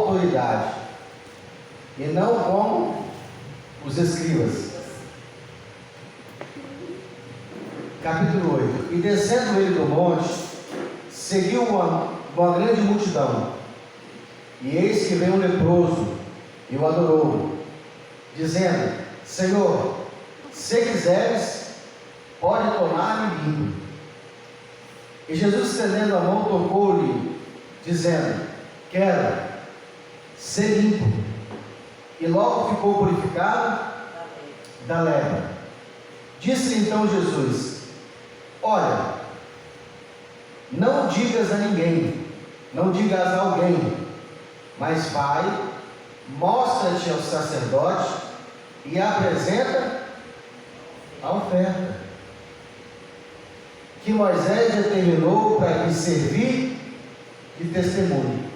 autoridade, e não como os escribas. Capítulo 8. E descendo ele do monte, seguiu uma grande multidão. E eis que veio um leproso e o adorou, dizendo: Senhor, se quiseres, pode tornar-me limpo. E Jesus, estendendo a mão, tocou-lhe, dizendo: quero ser limpo. E logo ficou purificado da lepra. Disse-lhe então Jesus: olha, não digas a ninguém, não digas a alguém, mas vai, mostra-te ao sacerdote e apresenta a oferta que Moisés determinou para lhe servir de testemunho.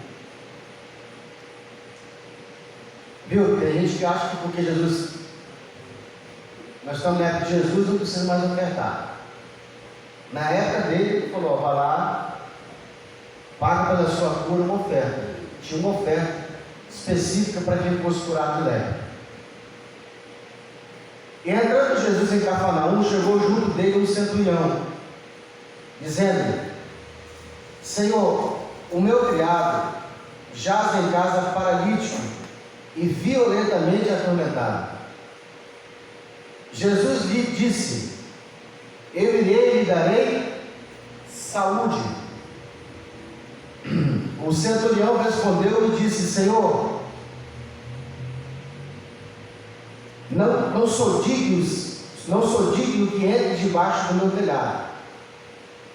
Viu? Tem gente que acha que porque Jesus, nós estamos na época de Jesus, não precisa mais ofertar. Na época dele, ele falou: vai lá, paga pela sua cura uma oferta. Tinha uma oferta específica para quem fosse curado de lepra. E entrando Jesus em Cafarnaum, chegou junto dele um centurião, dizendo: Senhor, o meu criado jaz em casa paralítico e violentamente atormentado. Jesus lhe disse: eu irei e lhe darei saúde. O centurião respondeu e disse: Senhor, não sou digno que entre debaixo do meu telhado,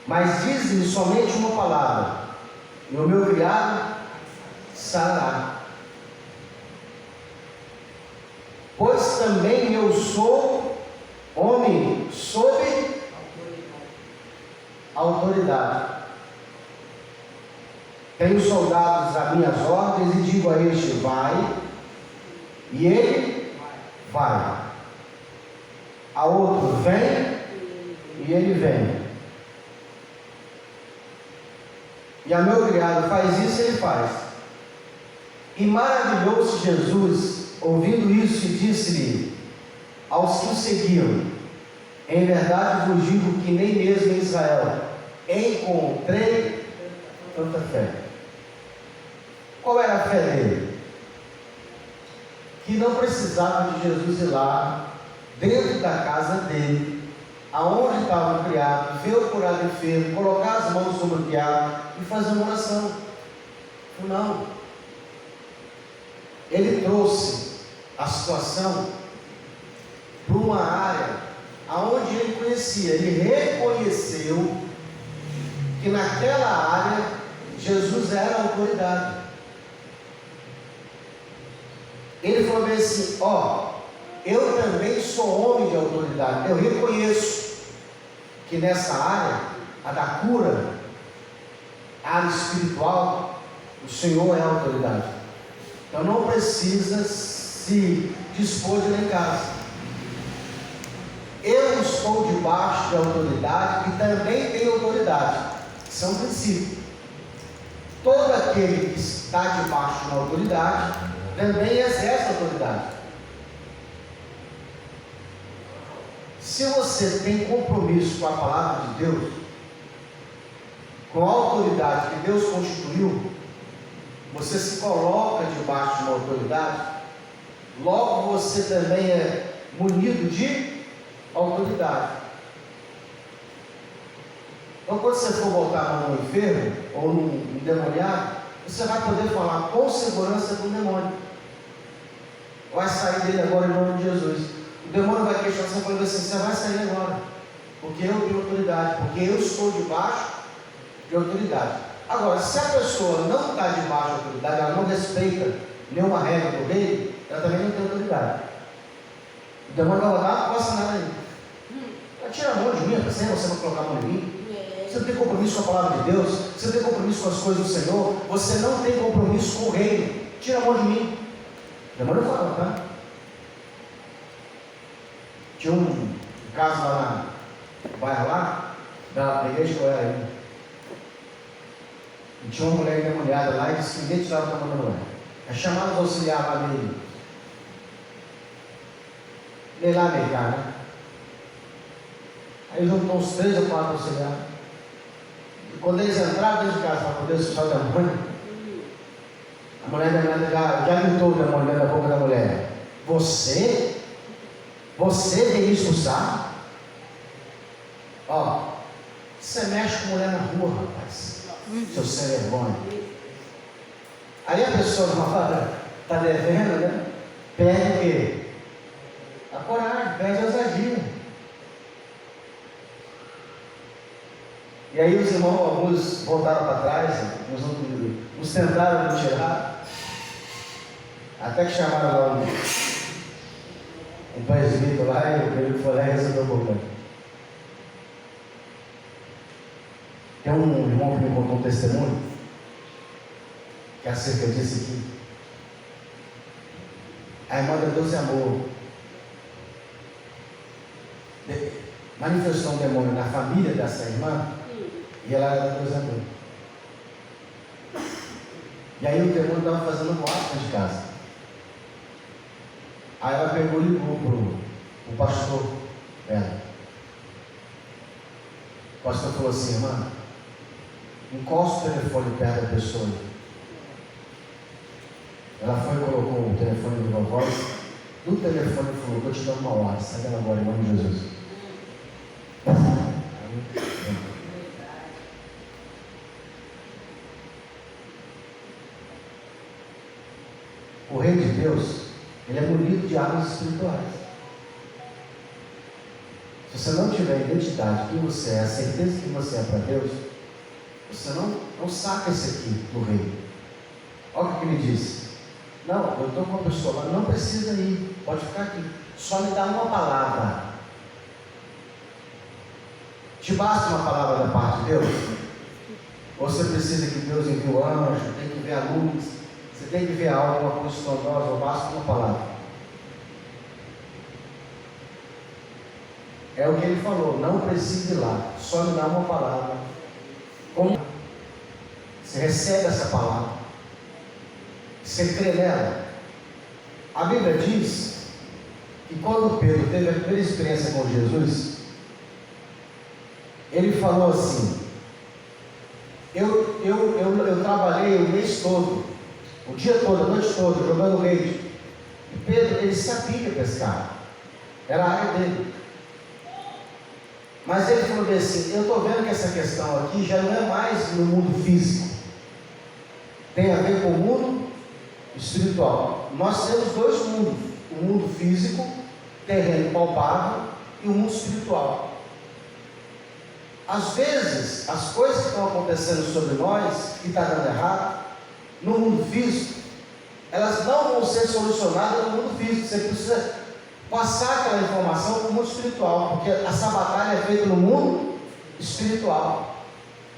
mas diz-me somente uma palavra, e o meu criado sarará. Pois também eu sou homem sob autoridade. Tenho soldados às minhas ordens e digo a este: vai, e ele vai. A outro: vem, e ele vem. E a meu criado: faz isso, ele faz. E maravilhou-se Jesus ouvindo isso, e disse-lhe aos que o seguiam: em verdade vos digo que nem mesmo em Israel encontrei tanta fé. Qual era a fé dele? Que não precisava de Jesus ir lá dentro da casa dele, aonde estava o criado, ver o curado enfermo, colocar as mãos sobre o criado e fazer uma oração. Não. Ele trouxe a situação para uma área aonde ele conhecia. Ele reconheceu que naquela área Jesus era a autoridade. Ele falou bem assim: eu também sou homem de autoridade. Eu reconheço que nessa área, a da cura, a área espiritual, o Senhor é a autoridade. Então não precisa se dispor de ir lá em casa. Eu estou debaixo de autoridade e também tenho autoridade. Isso é um princípio. Todo aquele que está debaixo de uma autoridade também exerce a autoridade. Se você tem compromisso com a palavra de Deus, com a autoridade que Deus constituiu, você se coloca debaixo de uma autoridade, logo você também é munido de autoridade. Então, quando você for botar a mão no enfermo ou no endemoniado, você vai poder falar com segurança com o demônio. Vai sair dele agora em nome de Jesus. O demônio vai questionar você, falando assim: você vai sair agora, porque eu tenho autoridade, porque eu estou debaixo de autoridade. Agora, se a pessoa não está debaixo de autoridade, ela não respeita nenhuma regra do rei, ela também não tem autoridade. O demônio vai lá: não passa nada aí. Tira a mão de mim, sem você não colocar a mão em mim. Você não tem compromisso com a palavra de Deus, você não tem compromisso com as coisas do Senhor, você não tem compromisso com o reino. Tira a mão de mim. O demônio fala, tá? Tinha um caso lá no bairro lá, da igreja que eu era ainda. E tinha uma mulher endemoniada lá e disse que ninguém tirava a mão da mulher. É chamado de auxiliar lá meio lá, meio cá, né? Aí juntou uns 3 ou 4 auxiliares. E quando eles entraram dentro de casa para poder expulsar o demônio, a mulher da mulher já gritou o demônio dentro da boca da mulher: Você veio expulsar? Ó, você mexe com mulher na rua, rapaz. Seu sem vergonha. Aí a pessoa está devendo, né? Perde o quê? A coragem, perde a ousadia. E aí os irmãos, alguns voltaram para trás, uns tentaram me tirar, até que chamaram lá um presbítero lá, e ele foi lá e resolveu o problema. Tem um irmão que me contou um testemunho, que é acerca disso aqui. A irmã da Deus e Amor manifestou um demônio na família dessa irmã, e ela era da Deus e Amor. E aí o demônio estava fazendo boato de casa. Aí ela pegou e ligou para o pastor dela. O pastor falou assim: irmã, encosta o telefone perto da pessoa. Ela foi e colocou o telefone no voz. No telefone falou: estou te dando uma ordem, sai dela agora, em nome de Jesus. O reino de Deus, ele é munido de armas espirituais. Se você não tiver a identidade de quem você é, a certeza que você é para Deus, você não saca esse aqui do reino. Olha o que ele disse: não, eu estou com uma pessoa lá, não precisa ir, pode ficar aqui, só me dá uma palavra. Te basta uma palavra da parte de Deus? Ou você precisa que Deus envie o anjo, tem que ver a luz, você tem que ver algo, uma coisa estrondosa, ou basta uma palavra? É o que ele falou: não precisa ir lá, só me dá uma palavra. Como você recebe essa palavra, você crê nela. A Bíblia diz que quando Pedro teve a primeira experiência com Jesus, ele falou assim: eu trabalhei o mês todo, o dia todo, a noite toda, jogando rede. E Pedro, ele sabia pescar, era a área dele. Mas ele falou assim: eu estou vendo que essa questão aqui já não é mais no mundo físico, tem a ver com o mundo espiritual. Nós temos 2 mundos: o mundo físico, terreno palpável, e o mundo espiritual. Às vezes, as coisas que estão acontecendo sobre nós, que está dando errado, no mundo físico, elas não vão ser solucionadas no mundo físico. Você precisa passar aquela informação para o mundo espiritual, porque essa batalha é feita no mundo espiritual.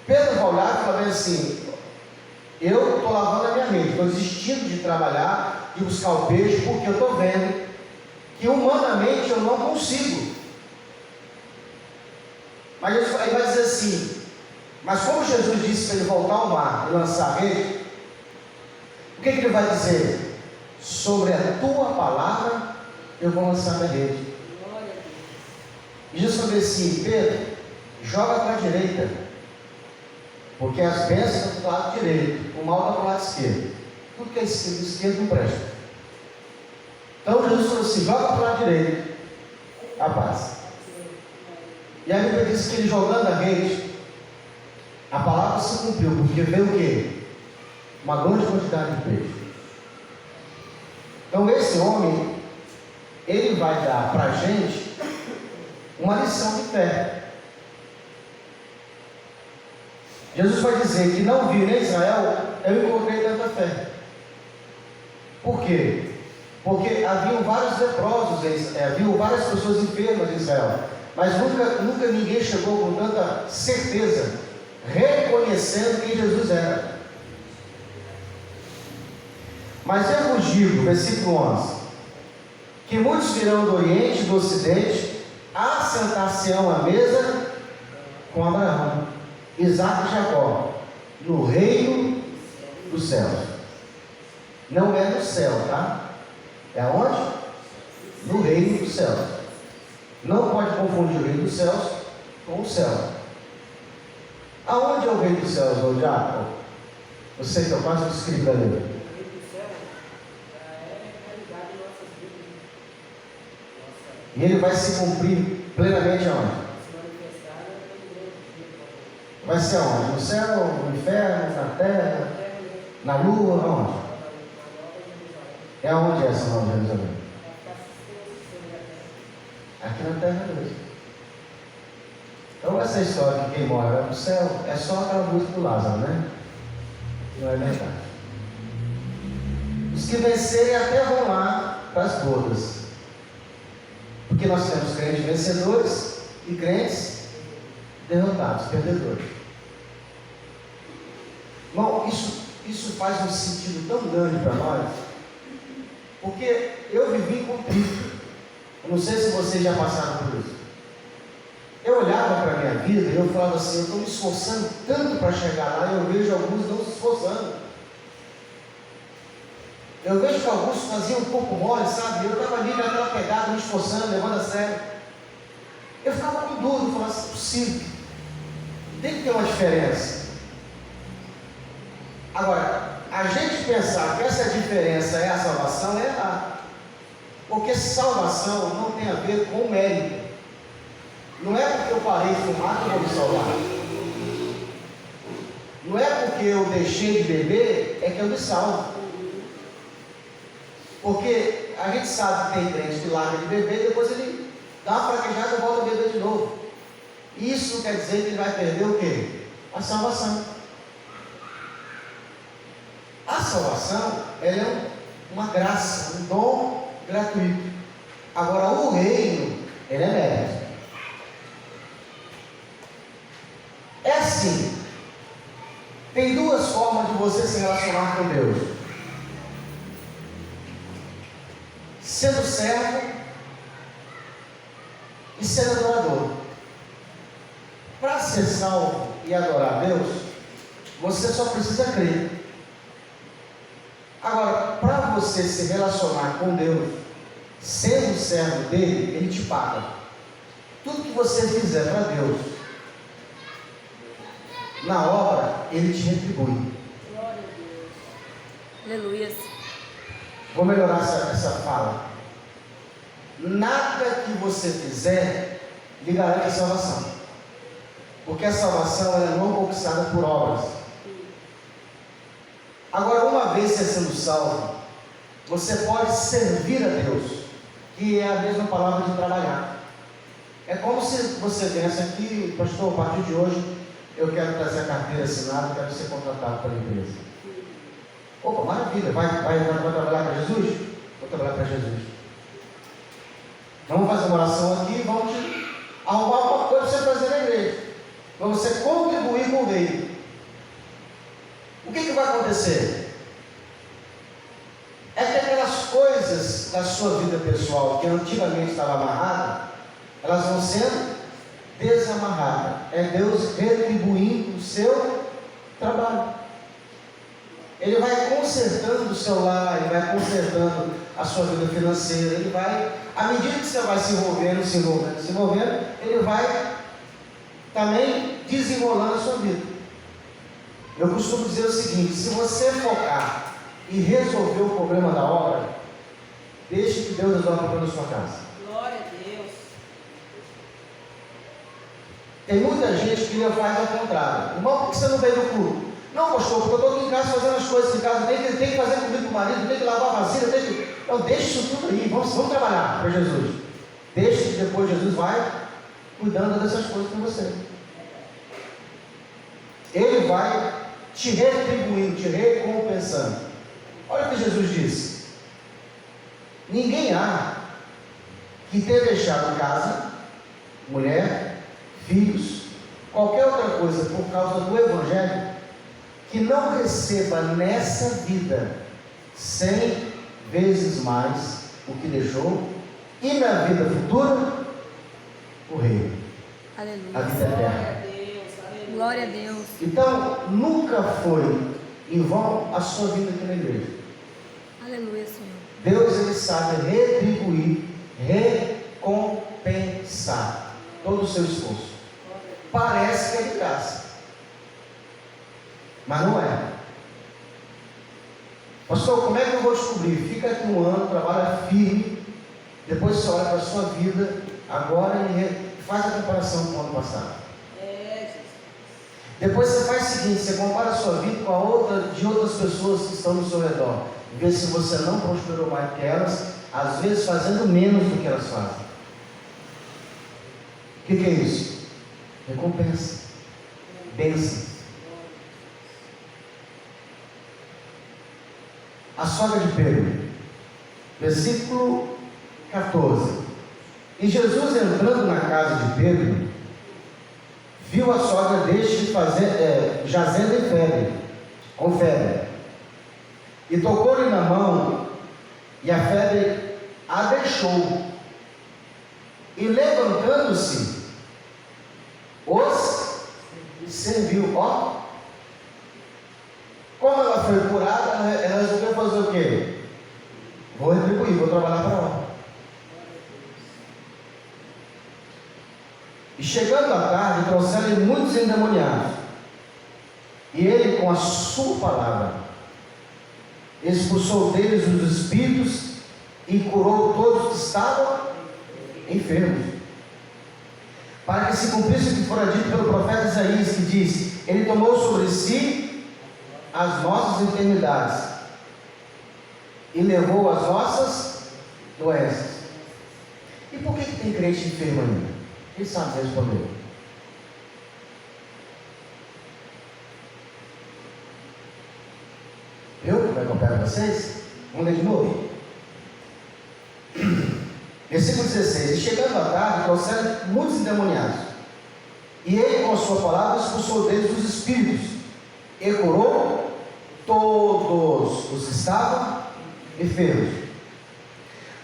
Pedro vai olhar e fala bem assim: eu estou lavando a minha rede, estou desistindo de trabalhar, de buscar o peixe, porque eu estou vendo que humanamente eu não consigo. Mas ele vai dizer assim: mas como Jesus disse para ele voltar ao mar e lançar a rede, o que ele vai dizer? Sobre a tua palavra eu vou lançar a minha rede. E Jesus falou assim: Pedro, joga para a direita, porque as bênçãos estão do lado direito, o mal está para o lado esquerdo. Tudo que é esquerdo não presta. Então Jesus falou assim: joga para o lado direito, a paz. E a Bíblia diz que ele, jogando a rede, a palavra se cumpriu, porque veio o quê? Uma grande quantidade de peixe. Então esse homem, ele vai dar para a gente uma lição de fé. Jesus vai dizer que não viu em Israel, eu encontrei tanta fé. Por quê? Porque haviam vários leprosos, haviam várias pessoas enfermas em Israel, mas nunca ninguém chegou com tanta certeza, reconhecendo quem Jesus era. Mas eu vos digo, versículo 11, que muitos virão do Oriente e do Ocidente, a sentar-se-ão à mesa com Abraão, Isaque e Jacó, no reino dos céus. Não é no céu, tá? É aonde? No reino dos céus. Não pode confundir o reino dos céus com o céu. Aonde é o reino dos céus, ô diácono? Você que eu quase não escrevi ali. O reino do céu é a realidade de nossas vidas. E ele vai se cumprir plenamente aonde? Se manifestar no grande dia. Vai ser aonde? No céu, no inferno, na terra, na lua, aonde? É aonde é essa nova Jerusalém? Aqui na terra mesmo. Então essa história de quem morre vai para o céu é só aquela música do Lázaro, né? Não é verdade. Os que vencerem até vão lá para as bodas. Porque nós temos crentes vencedores e crentes derrotados, perdedores. Irmão, isso faz um sentido tão grande para nós, porque eu vivi com Cristo. Eu não sei se vocês já passaram por isso. Eu olhava para a minha vida e eu falava assim, eu estou me esforçando tanto para chegar lá, e eu vejo alguns não se esforçando. Eu vejo que alguns faziam um pouco mole, sabe? Eu estava ali naquela pegada, me esforçando, levando a sério. Eu ficava com dúvida, falava assim, é possível. Tem que ter uma diferença. Agora, a gente pensar que essa diferença é a salvação é errado. Porque salvação não tem a ver com mérito. Não é porque eu parei de fumar que eu vou me salvar. Não é porque eu deixei de beber é que eu me salvo. Porque a gente sabe que tem crente que larga de beber e depois ele dá uma fraquejada e volta a beber de novo. Isso não quer dizer que ele vai perder o quê? A salvação. A salvação ela é uma graça, um dom gratuito. Agora o reino, ele é mérito. É assim, tem duas formas de você se relacionar com Deus: sendo servo e sendo adorador. Para ser salvo e adorar a Deus, você só precisa crer. Agora, para você se relacionar com Deus, sendo servo dele, ele te paga. Tudo que você fizer para Deus, na obra, ele te retribui. Glória a Deus. Aleluia. Vou melhorar essa fala. Nada que você fizer lhe garante a salvação. Porque a salvação ela não é conquistada por obras. Agora, uma vez você sendo salvo, você pode servir a Deus, que é a mesma palavra de trabalhar. É como se você viesse aqui, pastor, a partir de hoje, eu quero trazer a carteira assinada, quero ser contratado pela empresa. Opa, maravilha, vai trabalhar para Jesus? Vou trabalhar para Jesus. Vamos fazer uma oração aqui, vamos arrumar alguma coisa para você fazer na igreja, para você contribuir com o reino. O que vai acontecer? É que aquelas coisas da sua vida pessoal que antigamente estava amarrada, elas vão sendo desamarradas. É Deus retribuindo o seu trabalho. Ele vai consertando o seu lar, ele vai consertando a sua vida financeira, ele vai, à medida que você vai se envolvendo, ele vai também desenrolando a sua vida. Eu costumo dizer o seguinte: se você focar e resolver o problema da obra, deixe que Deus resolva o problema da sua casa. Glória a Deus. Tem muita gente que ainda faz ao contrário. Irmão, por que você não veio do culto? Não, pastor, porque eu estou aqui em casa fazendo as coisas em casa, tem que fazer comida para o marido, tem que lavar a vasilha, tem que... Não, deixe isso tudo aí, vamos trabalhar para Jesus. Deixe que depois Jesus vai cuidando dessas coisas com você. Ele vai te retribuindo, te recompensando. Olha o que Jesus disse: ninguém há que ter deixado casa, mulher, filhos, qualquer outra coisa por causa do Evangelho, que não receba nessa vida 100 vezes mais o que deixou, e na vida futura o reino, Aleluia. a vida eterna. Glória a Deus. Aleluia. Glória a Deus. Então, nunca foi em vão a sua vida aqui na igreja. sabe retribuir, recompensar todo o seu esforço. Parece que é de graça, mas não é. Pastor, como é que eu vou descobrir? Fica aqui um ano, trabalha firme, depois você olha para a sua vida agora e faz a comparação com o ano passado. Depois você faz o seguinte, você compara a sua vida com a outra de outras pessoas que estão no seu redor. Vê se você não prosperou mais que elas, às vezes fazendo menos do que elas fazem. O que é isso? Recompensa. Bênção. A sogra de Pedro. Versículo 14. E Jesus, entrando na casa de Pedro, viu a sogra deste jazendo em febre, com febre, e tocou-lhe na mão, e a febre a deixou, e levantando-se, os serviu. Ó, como ela foi curada, ela resolveu fazer o quê? Vou retribuir, vou trabalhar para ela. E chegando à tarde, trouxeram-lhe muitos endemoniados. E ele, com a sua palavra, expulsou deles os espíritos e curou todos que estavam enfermos. Para que se cumprisse o que fora dito pelo profeta Isaías, que diz: Ele tomou sobre si as nossas enfermidades e levou as nossas doenças. E por que tem crente enfermo ainda? Quem sabe responder? Viu? Como é que eu pego vocês? Vamos ler de novo. Versículo 16. E chegando à tarde, trouxeram muitos endemoniados. E ele, com a sua palavra, expulsou deles os espíritos. E curou todos os que estavam enfermos.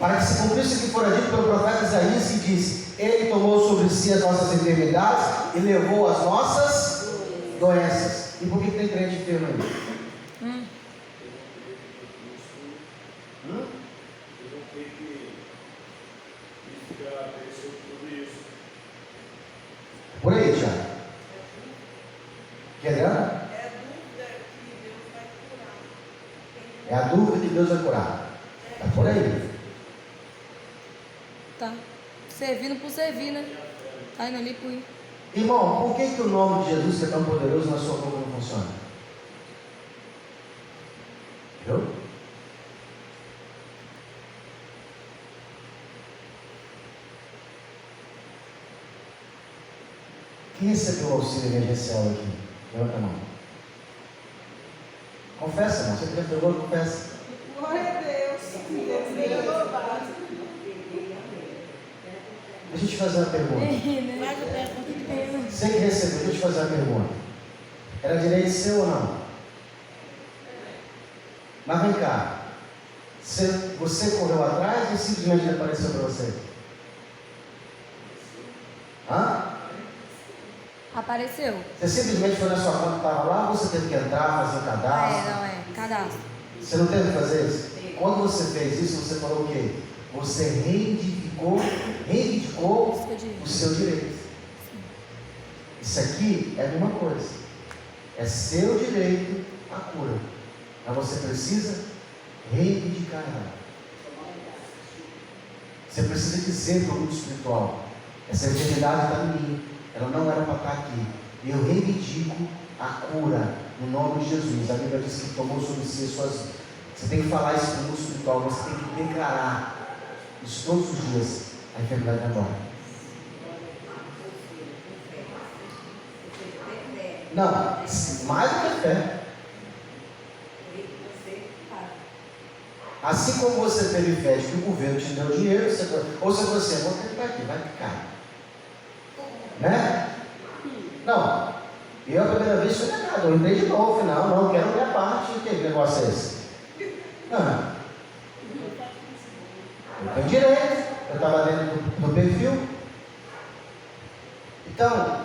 Para que se cumprisse o que fora dito pelo profeta Isaías, que diz: Ele tomou sobre si as nossas enfermidades e levou as nossas doenças. E por que tem crente enfermo aí? Por aí, Tiago. Entendeu? É a dúvida que Deus vai curar. Está por aí. Tá. Servindo por servir, né? Tá indo ali por ir. Irmão, por que o nome de Jesus, que é tão poderoso, na sua boca não funciona? Viu? Quem recebeu o auxílio emergencial aqui? Levanta a mão. Confessa, irmão. Você que já pegou, confessa. Glória a Deus. Deus louvado. Deixa eu te fazer uma pergunta. Você que recebeu, deixa eu te fazer uma pergunta. Era direito seu ou não? Mas vem cá. Você correu atrás ou simplesmente ele apareceu para você? Hã? Apareceu. Você simplesmente foi na sua conta, estava lá, ou você teve que entrar, fazer um cadastro? Não é. Cadastro. Você não teve que fazer isso? Quando você fez isso, você falou o quê? Você reivindicou o seu direito. Isso aqui é a mesma coisa. É seu direito a cura. Mas você precisa reivindicar ela. Você precisa dizer para o mundo espiritual: essa enfermidade está em mim. Ela não era para estar aqui. Eu reivindico a cura no nome de Jesus. A Bíblia diz que tomou sobre si as suas. Você tem que falar isso para o mundo espiritual. Você tem que declarar isso todos os dias. A enfermidade vai embora. Não, mais do que fé. Assim como você teve fé de que o governo te deu dinheiro, ou se você vou tentar aqui, vai ficar. Né? Não. Eu a primeira vez fui negado. Eu entrei de novo, não quero minha parte. Que negócio é esse? Não. Eu tenho direito. Eu estava dentro do perfil. Então,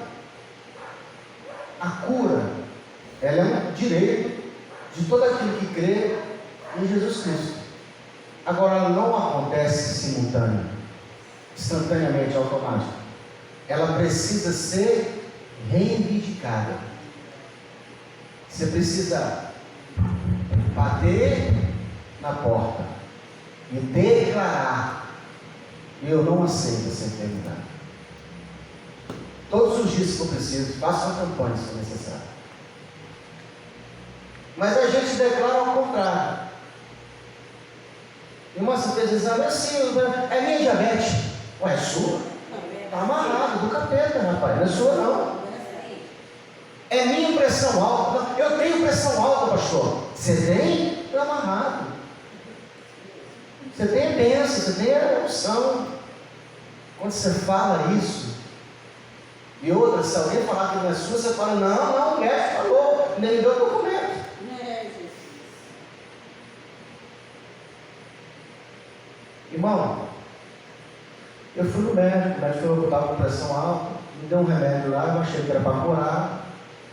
a cura, ela é um direito de todo aquele que crê em Jesus Cristo. Agora, ela não acontece simultânea, instantaneamente, automática. Ela precisa ser reivindicada. Você precisa bater na porta e declarar: eu não aceito essa enfermidade. Todos os dias que eu preciso, faça uma campanha se for necessário. Mas a gente declara ao contrário. Irmã, você está dizendo assim, é minha diabetes. Ué, é sua? Está amarrado do capeta, rapaz, não é sua não. É minha pressão alta. Não, eu tenho pressão alta, pastor. Você tem? Está amarrado. Você tem a bênção, você tem a unção. Quando você fala isso, e outra, se alguém falar que não é sua, você fala: não, o médico falou, nem me deu o documento. Irmão, eu fui no médico, o médico falou que eu estava com pressão alta, me deu um remédio lá, eu achei que era para curar.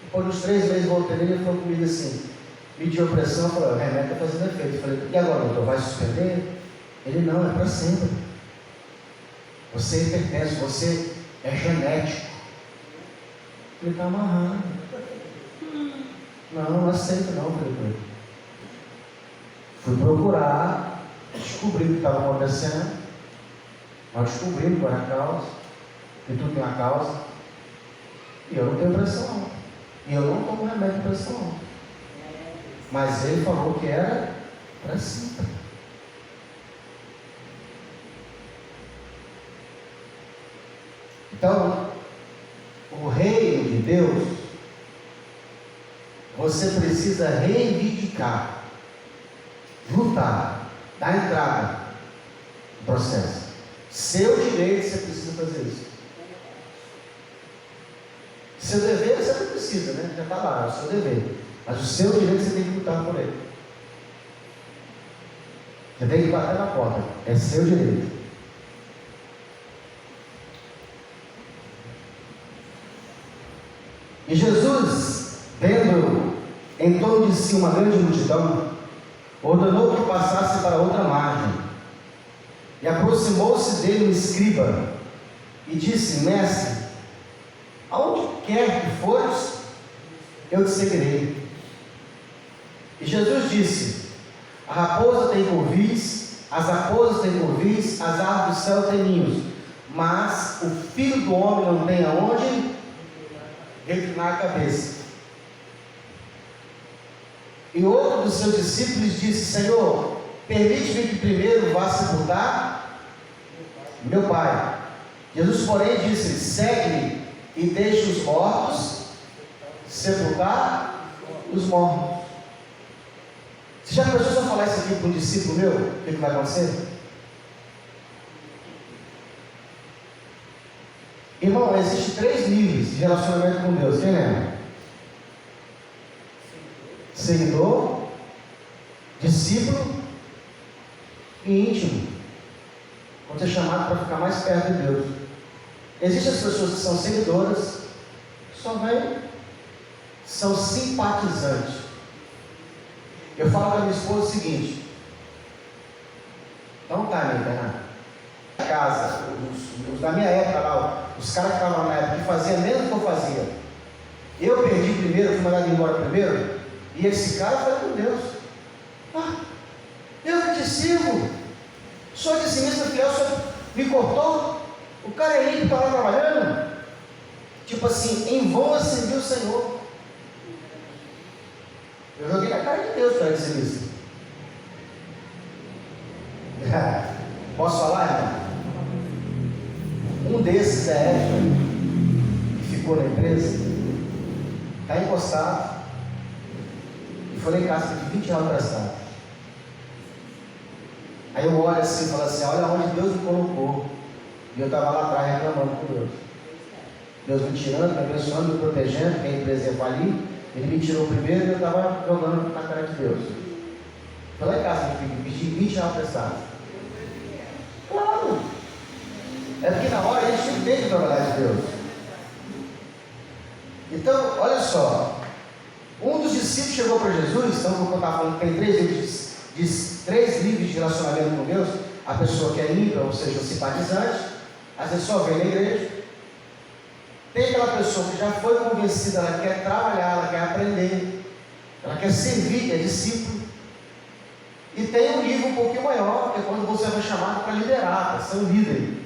Depois dos 3 meses voltei nele e ele falou comigo assim, mediu a pressão, eu falei: o remédio está fazendo efeito. Eu falei: e agora, doutor, vai suspender? Ele: não, é para sempre. Você é hipertenso, você é genético. Ele está amarrado. Não aceito não, falei. Fui procurar, descobri o que estava acontecendo. Nós descobrimos qual era a causa, que tudo tem uma causa. E eu não tenho pressão alta. E eu não tomo remédio de pressão alta. Mas ele falou que era para sempre. Então, o reino de Deus, você precisa reivindicar, lutar, dar entrada no processo. Seu direito, você precisa fazer isso. Seu dever, você não precisa, né? Já está lá, é o seu dever. Mas o seu direito, você tem que lutar por ele. Você tem que bater na porta. É seu direito. E Jesus, vendo em torno de si uma grande multidão, ordenou que passasse para outra margem. E aproximou-se dele um escriba e disse: mestre, aonde quer que fores, eu te seguirei. E Jesus disse: a raposa tem covis, as raposas têm covis, as aves do céu têm ninhos, mas o filho do homem não tem aonde reclinar a cabeça. E outro dos seus discípulos disse: Senhor, permite-me que primeiro vá sepultar meu pai. Jesus, porém, disse: segue-me e deixe os mortos sepultar os mortos. Você já pensou se eu falar isso aqui para um discípulo meu? O que vai acontecer? Irmão, existem 3 níveis de relacionamento com Deus. Quem lembra? Seguidor, discípulo e íntimo. Quando você é chamado para ficar mais perto de Deus. Existem as pessoas que são seguidoras, só vêm, são simpatizantes. Eu falo para minha esposa o seguinte: dá um time, Bernardo. Casa, os da minha época lá, os caras que estavam na época, que faziam mesmo que eu fazia. Eu perdi primeiro, fui mandado embora primeiro, e esse cara foi com Deus. Eu que te sirvo, sou dizimista fiel, o senhor me cortou. O cara é ímpio, está lá trabalhando. Tipo assim, em vão eu servi o Senhor. Eu joguei na cara de Deus para dizimista. Posso falar, irmão? Um desses é Éfraim, que ficou na empresa, está encostado, e foi lá em casa com 20 reais emprestado. Aí eu olho assim e falo assim: olha onde Deus me colocou. E eu estava lá atrás reclamando com Deus. Deus me tirando, me abençoando, me protegendo, que a empresa ia falir. Ele me tirou primeiro e eu estava jogando na cara de Deus. Foi lá em casa, pedi 20 reais emprestado. Claro! É porque na hora a gente tem que trabalhar de Deus. Então, olha só. Um dos discípulos chegou para Jesus, então eu estava falando que tem 3 tipos de 3 níveis de relacionamento com Deus: a pessoa que é ímpia, ou seja, simpatizante, às vezes só vem na igreja. Tem aquela pessoa que já foi convencida, ela quer trabalhar, ela quer aprender, ela quer servir, é discípulo. E tem um nível um pouquinho maior, que é quando você vai chamado para liderar, para ser um líder,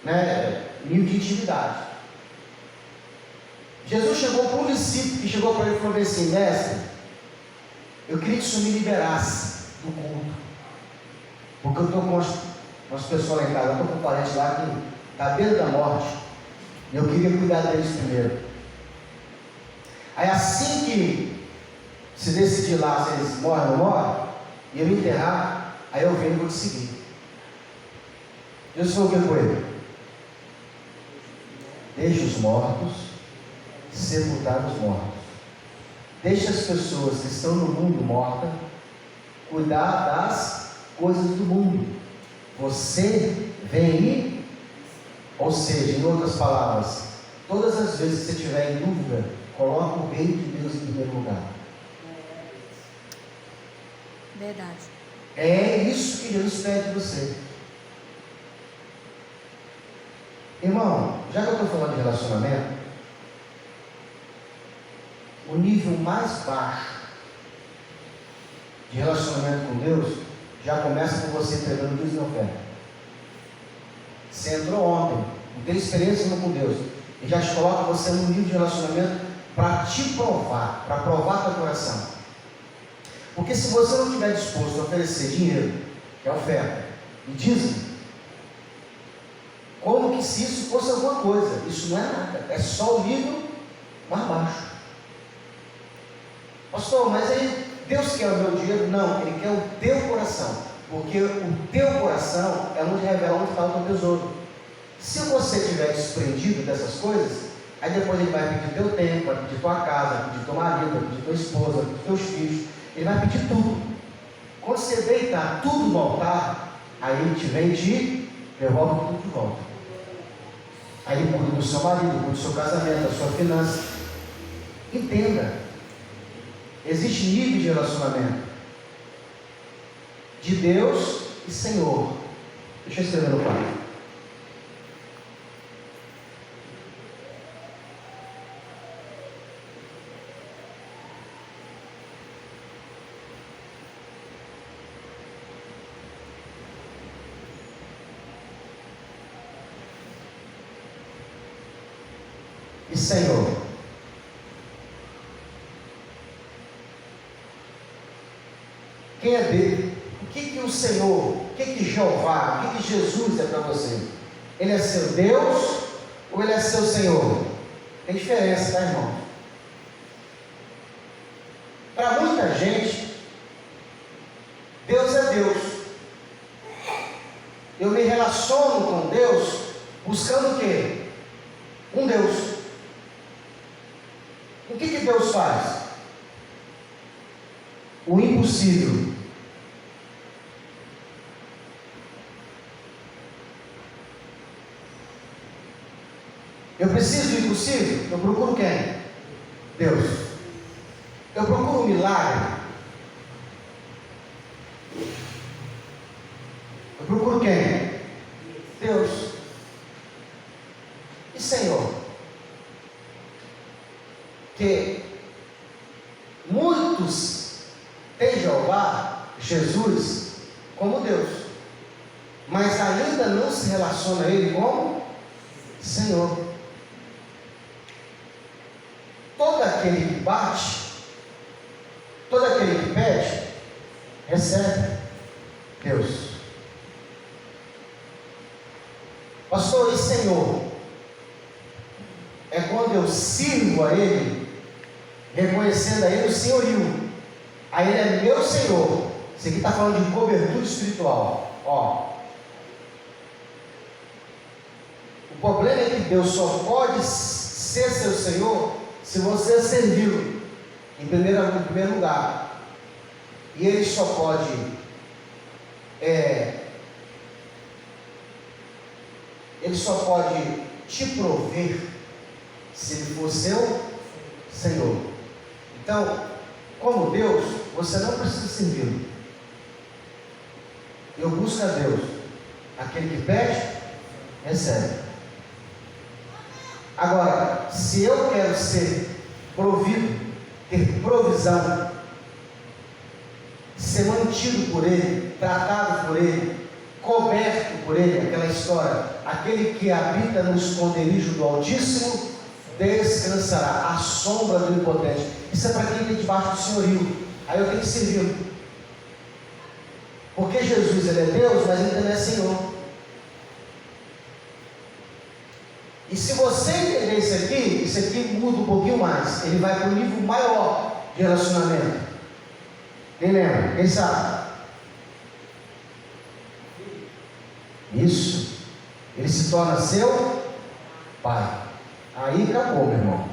né? Nível de intimidade. Jesus chegou para um discípulo que chegou para ele e falou assim: mestre, eu queria que o senhor me liberasse do culto, porque eu estou com umas pessoas lá em casa, eu estou com um parente lá que está à beira da morte, e eu queria cuidar deles primeiro. Aí assim que se decidir lá se eles morrem ou não morrem, e eu me enterrar, aí eu venho e vou te seguir. Jesus falou o que com ele? Deixa os mortos sepultar os mortos. Deixa as pessoas que estão no mundo mortas cuidar das coisas do mundo. Você vem aí, ou seja, em outras palavras, todas as vezes que você estiver em dúvida, coloque o reino de Deus em primeiro lugar. Verdade. É isso que Jesus pede de você. Irmão, já que eu estou falando de relacionamento, o nível mais baixo de relacionamento com Deus já começa com você entregando dízimo e oferta. Você entrou ontem, não tem experiência com Deus, e já te coloca você num nível de relacionamento para te provar, para provar teu coração. Porque se você não estiver disposto a oferecer dinheiro, que é oferta, e dízimo, como que se isso fosse alguma coisa? Isso não é nada, é só o nível mais baixo. Pastor, mas aí Deus quer o meu dinheiro? Não, Ele quer o teu coração, porque o teu coração é onde revela onde está o teu tesouro. Se você estiver desprendido dessas coisas, aí depois Ele vai pedir teu tempo, vai pedir tua casa, vai pedir teu marido, vai pedir tua esposa, vai pedir teus filhos, Ele vai pedir tudo. Quando você deitar tudo no altar, aí Ele te vem e te devolve tudo de volta. Aí Ele cuida do seu marido, cuida do seu casamento, da sua finança. Entenda. Existe nível de relacionamento de Deus e Senhor. Deixa eu escrever no quadro. E Senhor. Quem é dele? O que o Senhor, o que Jeová, o que Jesus é para você? Ele é seu Deus ou Ele é seu Senhor? Tem diferença, tá, irmão? Para muita gente, Deus é Deus. Eu me relaciono com Deus buscando o quê? Um Deus. O que Deus faz? O impossível. Eu preciso do impossível? Eu procuro quem? Deus. Eu procuro um milagre? Eu procuro quem? Deus. E Senhor? Que muitos têm Jeová, Jesus, como Deus, mas ainda não se relaciona a Ele como Senhor. Todo aquele que bate, todo aquele que pede, recebe Deus. Pastor, e Senhor? É quando eu sirvo a Ele, reconhecendo a Ele o senhorio. Aí Ele é meu Senhor. Isso aqui está falando de cobertura espiritual. Ó. O problema é que Deus só pode ser seu Senhor se você servi-lo em primeiro lugar. E Ele só pode Ele só pode te prover se Ele for seu Senhor. Então, como Deus, você não precisa servi-lo. Eu busco a Deus. Aquele que pede, recebe. Agora, se eu quero ser provido, ter provisão, ser mantido por Ele, tratado por Ele, coberto por Ele, aquela história, aquele que habita no esconderijo do Altíssimo, descansará à sombra do Impotente. Isso é para quem está debaixo do senhorio. Aí eu tenho que servir. Porque Jesus, Ele é Deus, mas Ele também é Senhor. E se você entender isso aqui muda um pouquinho mais. Ele vai para um nível maior de relacionamento. Quem lembra? Quem sabe? Isso. Ele se torna seu pai. Aí acabou, meu irmão.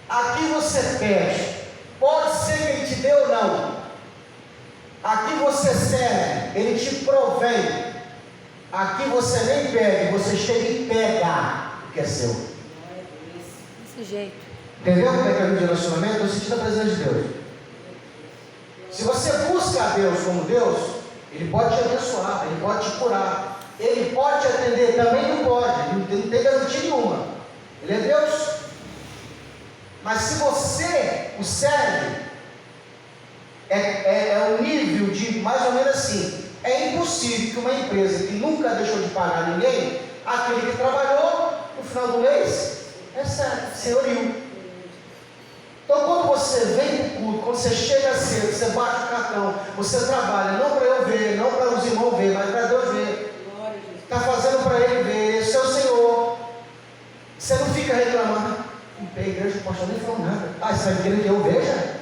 Aqui você pede. Pode ser que Ele te dê ou não. Aqui você serve. Ele te provém. Aqui você nem pede. Você chega e pega o que é seu. Desse jeito. Entendeu como é que é o relacionamento? Eu senti a presença de Deus. Se você busca a Deus como Deus, Ele pode te abençoar, Ele pode te curar, Ele pode te atender, também não pode, Ele não tem garantia nenhuma. Ele é Deus. Mas se você o serve, é um nível de mais ou menos assim. É impossível que uma empresa que nunca deixou de pagar ninguém, aquele que trabalhou no final do mês, recebe, senhorio. Então, quando você vem para o culto, quando você chega cedo, você bate o cartão, você trabalha, não para eu ver, não para os irmãos ver, mas para Deus ver. Está fazendo para Ele ver, esse é o Senhor. Você não fica reclamando. A igreja, o pastor nem falou nada. Você vai querer que eu veja?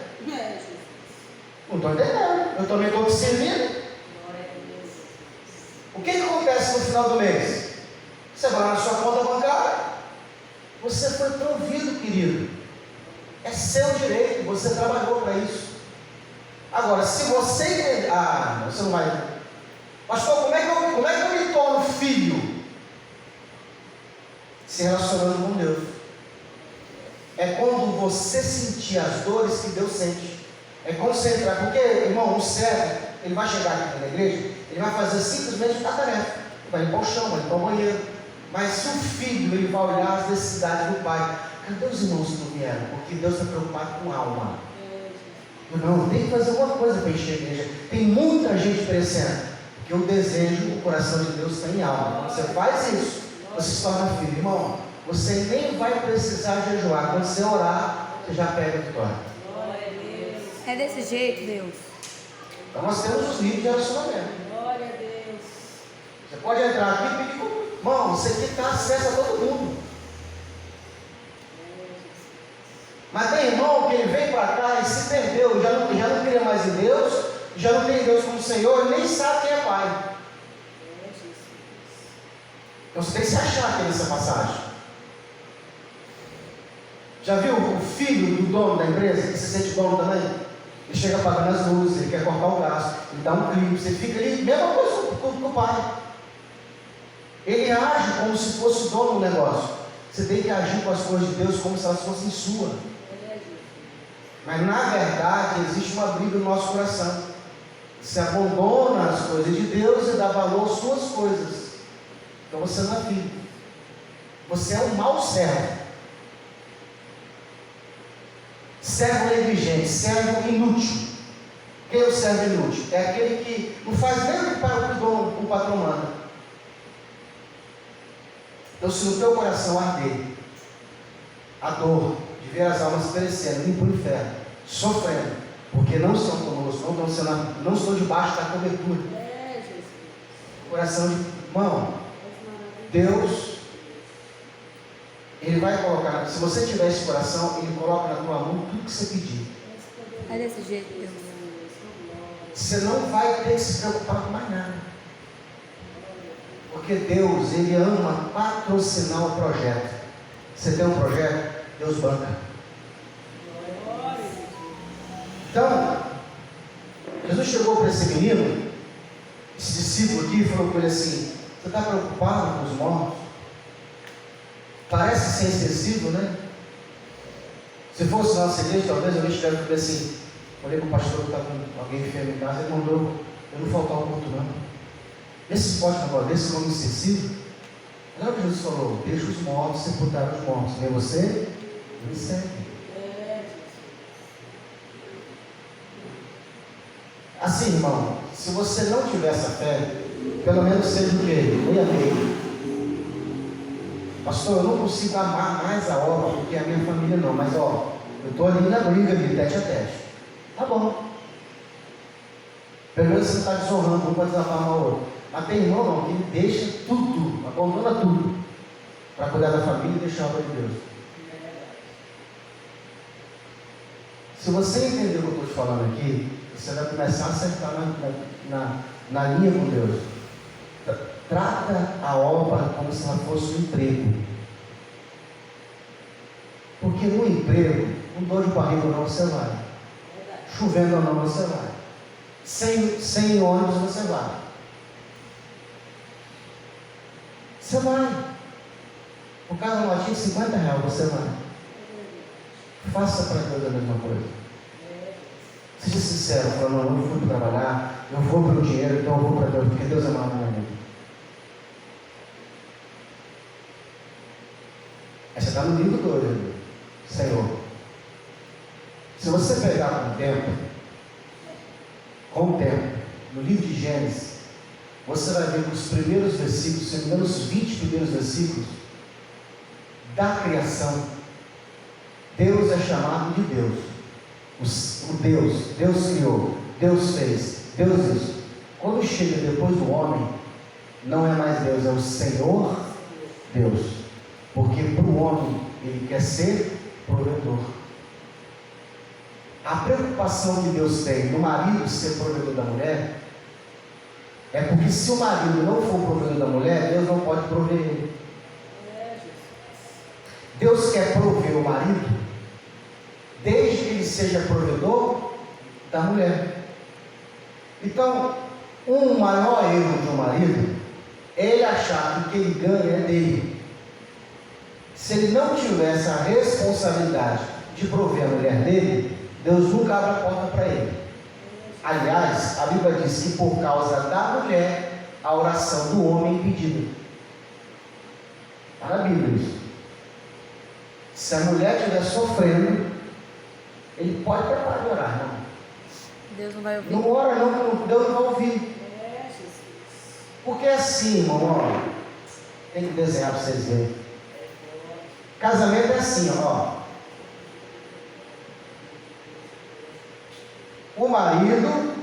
Não estou entendendo. Eu também estou te servindo. O que acontece no final do mês? Você vai na sua conta bancária. Você foi provido, querido. É seu direito, você trabalhou para isso. Agora, se você... você não vai... Pastor, como é que eu me torno filho? Se relacionando com Deus. É quando você sentir as dores que Deus sente. É quando você entrar... Porque, irmão, um servo, ele vai chegar aqui na igreja, ele vai fazer simplesmente uma tarefa. Ele vai limpar o chão, vai limpar o banheiro. Mas se o filho, ele vai olhar as necessidades do pai... Cadê os irmãos que não vieram? Porque Deus está preocupado com a alma. Não, tem que fazer alguma coisa para encher a igreja. Tem muita gente perecendo. Porque o desejo, o coração de Deus está em alma. Quando você faz isso, você se torna filho. Irmão, você nem vai precisar jejuar. Quando você orar, você já pega a vitória. É desse jeito, Deus. Então nós temos os níveis de relacionamento. Glória a Deus. Você pode entrar aqui e pedir, irmão, isso aqui está acesso a todo mundo. Mas tem irmão que ele vem para cá e se perdeu, já não crê mais em Deus, já não tem Deus como Senhor, nem sabe quem é Pai. Então você tem que se achar aqui nessa passagem. Já viu o filho do dono da empresa, que se sente dono também? Ele chega pagando as luzes, ele quer cortar o gasto, ele dá um clipe, você fica ali, mesma coisa com o pai. Ele age como se fosse o dono do negócio. Você tem que agir com as coisas de Deus como se elas fossem suas. Mas na verdade existe uma briga no nosso coração. Você abandona as coisas de Deus e dá valor às suas coisas. Então você não é filho. Você é um mau servo. Servo negligente, servo inútil. Quem é o servo inútil? É aquele que não faz nem para o que o patrão manda. Então se no teu coração arder a dor de ver as almas perecendo, indo para o inferno, sofrendo, porque não estão conosco, não estão debaixo da cobertura. O coração de irmão, Deus, Ele vai colocar, se você tiver esse coração, Ele coloca na tua mão tudo que você pedir. É desse jeito, Deus. Você não vai ter que se preocupar com mais nada. Porque Deus, Ele ama patrocinar o projeto. Você tem um projeto, Deus banca. Então, Jesus chegou para esse menino, esse discípulo aqui, e falou com ele assim: você está preocupado com os mortos? Parece ser excessivo, né? Se fosse nossa igreja, talvez alguém estivesse falando assim. Falei com o pastor que está com alguém enfermo em casa, ele mandou eu não faltar ao culto, não. Esse pode agora, desse nome excessivo. Olha o que Jesus falou: deixa os mortos sepultar os mortos. Nem você, nem segue. Assim, irmão, se você não tiver essa fé, pelo menos seja o quê? Meia meia. Pastor, eu não consigo amar mais a obra do que a minha família, não. Mas, ó, eu estou ali na briga, ali, tete a tete. Tá bom. Pelo menos você está desonrando um para desarmar o outro. Mas tem irmão, não, que ele deixa tudo, abandona tudo, para cuidar da família e deixar a obra de Deus. Se você entender o que eu estou te falando aqui, você vai começar a acertar na linha com Deus. Trata a obra como se ela fosse um emprego. Porque no emprego, com dor de barriga ou não, você vai. Chovendo ou não, você vai. Sem ônibus, você vai. Você vai. O carro notinho, R$50, você vai. Faça para Deus a mesma coisa. Seja sincero, falando: não, eu fui para trabalhar, eu vou pelo dinheiro, então eu vou para Deus, porque Deus é maior na minha vida. Essa está no livro 2, Senhor. Se você pegar com o tempo, no livro de Gênesis, você vai ver que os primeiros versículos, se não me engano, os 20 primeiros versículos da criação, Deus é chamado de Deus. Deus criou, Deus fez, Deus isso. Quando chega depois do homem, não é mais Deus, é o Senhor Deus. Porque para o homem, ele quer ser provedor. A preocupação que Deus tem no marido ser provedor da mulher, é porque se o marido não for provedor da mulher, Deus não pode prover ele. Deus quer prover o marido, desde que ele seja provedor da mulher. Então, um maior erro de um marido é ele achar que o que ele ganha é dele. Se ele não tiver essa responsabilidade de prover a mulher dele, Deus nunca abre a porta para ele. Aliás, a Bíblia diz que por causa da mulher, a oração do homem é impedida. Está na Bíblia isso. Se a mulher estiver sofrendo, ele pode preparar de orar, não. Deus não vai ouvir. Não ora não, Deus não vai ouvir. Porque é assim, irmão, ó, tem que desenhar para vocês verem. Casamento é assim, ó. O marido,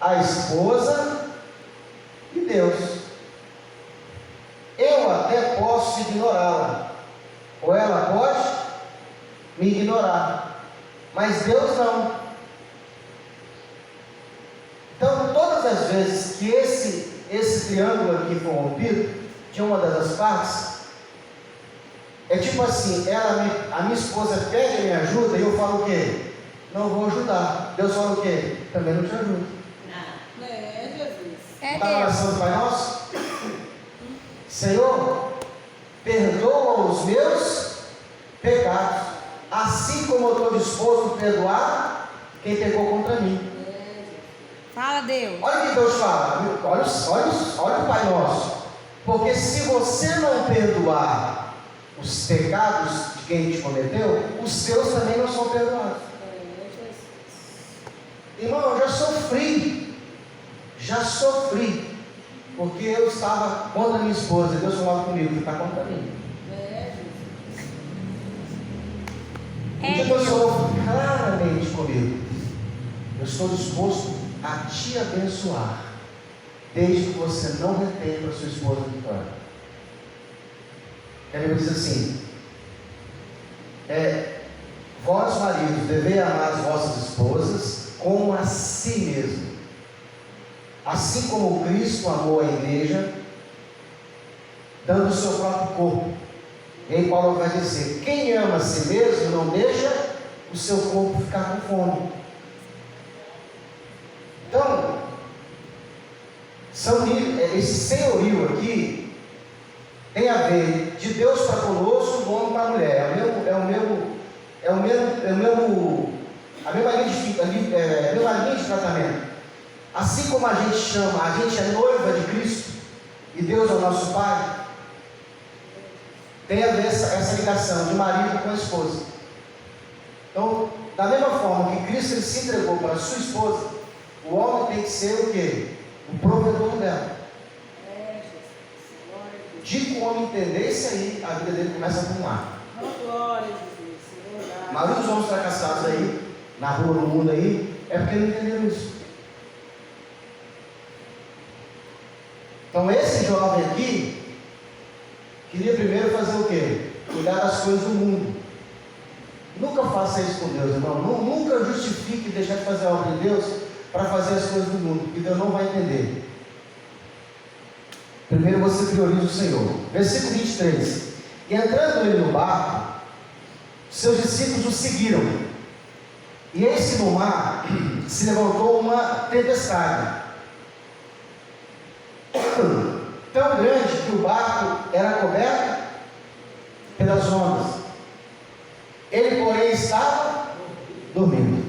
a esposa e Deus. Eu até posso ignorá-la, ou ela pode me ignorar, mas Deus não. Então, todas as vezes que esse triângulo aqui for rompido, de uma das partes, é tipo assim: a minha esposa pede a minha ajuda e eu falo o quê? Não vou ajudar. Deus fala o quê? Também não te ajudo. Não. É Jesus. É Está na oração do Pai Nosso? Senhor, perdoa os meus pecados, assim como eu estou disposto a perdoar quem pecou contra mim. Fala, Deus. Olha o que Deus fala. Olha o Pai Nosso. Porque se você não perdoar os pecados de quem te cometeu, os seus também não são perdoados. Irmão, eu já sofri, porque eu estava contra a minha esposa, e Deus falava comigo: você está contra mim. Porque Deus falou claramente comigo: eu estou disposto a te abençoar, desde que você não retenha para sua esposa vitória. A Bíblia diz assim: vós maridos devei amar as vossas esposas como a si mesmo, assim como Cristo amou a igreja, dando o seu próprio corpo. E aí Paulo vai dizer: quem ama a si mesmo não deixa o seu corpo ficar com fome. Então, esse senhorio aqui tem a ver de Deus para conosco, do homem para a mulher. A mesma linha de tratamento. Assim como a gente chama, a gente é noiva de Cristo, e Deus é o nosso Pai, tem a ver essa ligação de marido com a esposa. Então, da mesma forma que Cristo ele se entregou para a sua esposa, o homem tem que ser o quê? O provedor dela. De que o homem entender isso aí, a vida dele começa a arrumar. A maioria dos homens fracassados aí, na rua, no mundo aí, é porque não entenderam isso. Então esse jovem aqui queria primeiro fazer o quê? Cuidar das coisas do mundo. Nunca faça isso com Deus, irmão. Nunca justifique deixar de fazer a obra de Deus para fazer as coisas do mundo, porque Deus não vai entender. Primeiro você prioriza o Senhor. Versículo 23. E entrando ele no barco, seus discípulos o seguiram. E eis que no mar se levantou uma tempestade tão grande que o barco era coberto pelas ondas. Ele, porém, estava dormindo.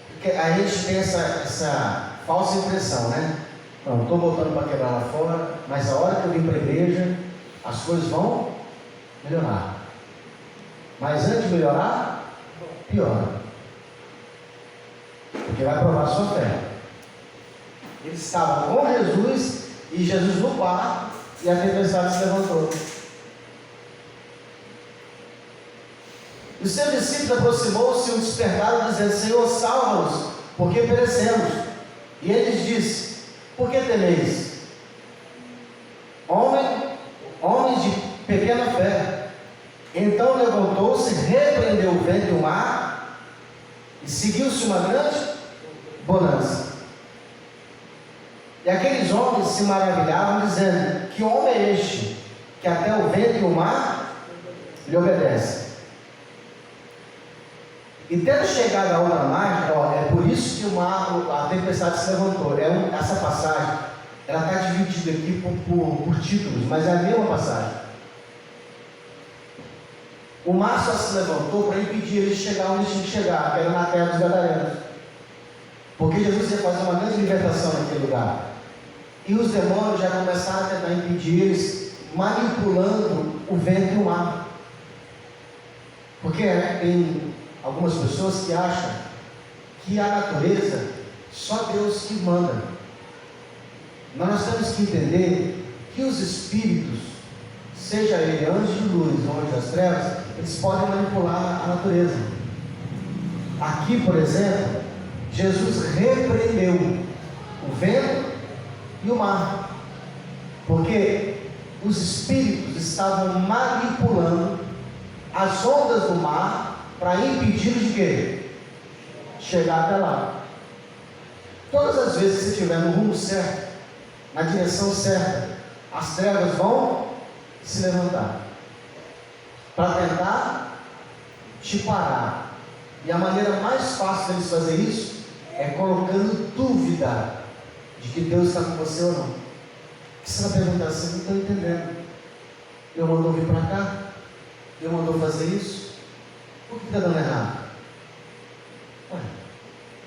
Porque a gente tem essa falsa impressão, né? Não, estou voltando para quebrar lá fora, mas a hora que eu vim para a igreja, as coisas vão melhorar. Mas antes de melhorar, piora. Porque vai provar a sua fé. Eles estavam com Jesus e Jesus no barco e a tempestade se levantou. E os seus discípulos aproximou-se e o despertaram, dizendo: Senhor, salva-nos, porque perecemos. E ele lhes disse: por que temeis? Homens de pequena fé. Então levantou-se, repreendeu o vento e o mar, e seguiu-se uma grande bonança. E aqueles homens se maravilhavam, dizendo: que homem é este, que até o vento e o mar lhe obedecem? E tendo chegado a outra margem, é por isso que a tempestade se levantou. Essa passagem, ela está dividida aqui por títulos, mas é a mesma passagem. O mar só se levantou para impedir eles de chegar onde tinha que chegar, que era na terra dos Gadarenos. Porque Jesus ia fazer uma grande libertação naquele lugar. E os demônios já começaram a tentar impedir eles, manipulando o vento e o mar. Porque tem algumas pessoas que acham que a natureza, só Deus que manda. Mas nós temos que entender que os espíritos, seja ele anjo de luz ou anjo das trevas, eles podem manipular a natureza. Aqui, por exemplo, Jesus repreendeu o vento e o mar, porque os espíritos estavam manipulando as ondas do mar para impedir de quê? Chegar até lá. Todas as vezes que você estiver no rumo certo, na direção certa, as trevas vão se levantar para tentar te parar. E a maneira mais fácil deles fazer isso é colocando dúvida de que Deus está com você ou não. Você vai perguntar assim: não estou entendendo. Deus mandou vir para cá? Deus mandou fazer isso? Por que está dando errado? Ué,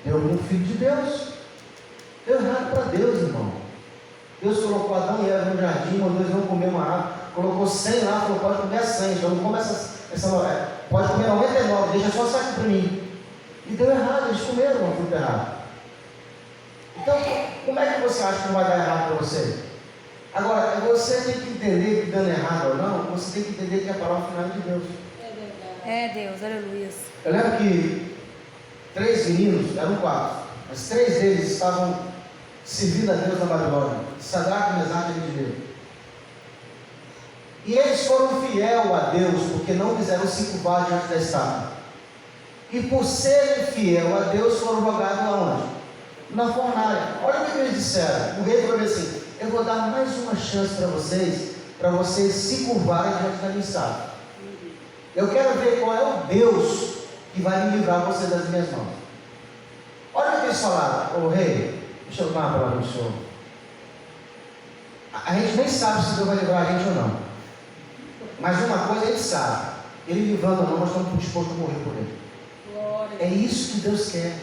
deu algum filho de Deus? Deu errado para Deus, irmão. Deus colocou Adão e Eva no jardim, mandou eles não comer uma árvore, colocou 100 lá, falou: pode comer 100, então não come pode comer 99, deixa só sair para mim. E deu errado, eles comeram uma fruta errada. Então, como é que você acha que não vai dar errado para você? Agora, você tem que entender que dando errado ou não, você tem que entender que a palavra final é de Deus. É Deus, aleluia. Eu lembro que 3 meninos, eram 4, mas 3 deles estavam servindo a Deus na Babilônia: Sadraque, Mesaque e Abednego. E eles foram fiéis a Deus, porque não quiseram se curvar diante da estátua. E por serem fiéis a Deus, foram jogados aonde? Na fornalha. Olha o que eles disseram. O rei falou assim: eu vou dar mais uma chance para vocês se curvarem diante da minha estátua. Eu quero ver qual é o Deus que vai me livrar vocês das minhas mãos. Olha o que eles falaram: ô rei, deixa eu dar uma palavra do senhor. A gente nem sabe se Deus vai livrar a gente ou não. Mas uma coisa a gente sabe: Ele livrando ou não, nós estamos dispostos a morrer por Ele. É isso que Deus quer.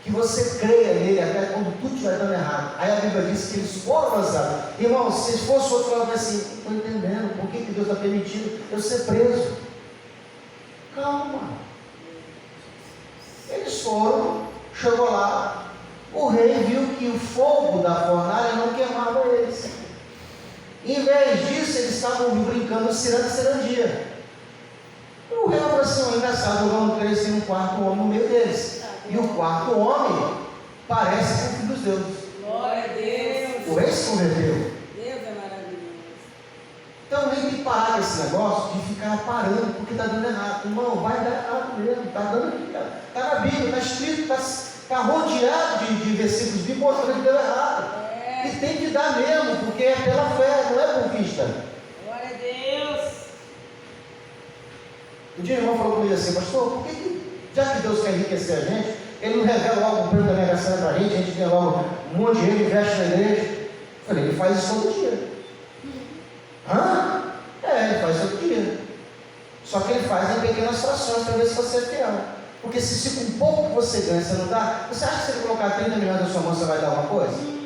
que você creia nele até quando tudo estiver dando errado. Aí a Bíblia diz que eles foram lançados. Irmão, se fosse outro falava assim, não estou entendendo, por que Deus está permitindo eu ser preso? Calma. Eles foram, chegou lá, o rei viu que o fogo da fornalha não queimava eles. Em vez disso, eles estavam brincando cirandia. E o rei falou assim, engraçado, vamos crescer um quarto homem no meio deles. E o quarto homem parece com o filho dos deuses. Glória a Deus. O rei se converteu. Deus é maravilhoso. Então nem tem que parar com esse negócio de ficar parando porque está dando errado. Irmão, vai dar errado mesmo. Está dando aqui, está na Bíblia, está escrito, está rodeado de versículos bíblicos mostrando que deu errado. E tem que dar mesmo, porque é pela fé, não é por vista. Glória a Deus. Um dia o irmão falou comigo assim, pastor, por que já que Deus quer enriquecer a gente, Ele não revela logo o prêmio da Mega Sena para a gente ganha logo um monte de dinheiro, investe na igreja? Eu falei, Ele faz isso todo dia. Hã? Ele faz todo dia. Só que Ele faz em pequenas frações para ver se você é fiel. Porque se com pouco que você ganha, você não dá, você acha que se Ele colocar 30 milhões na sua mão, você vai dar alguma coisa?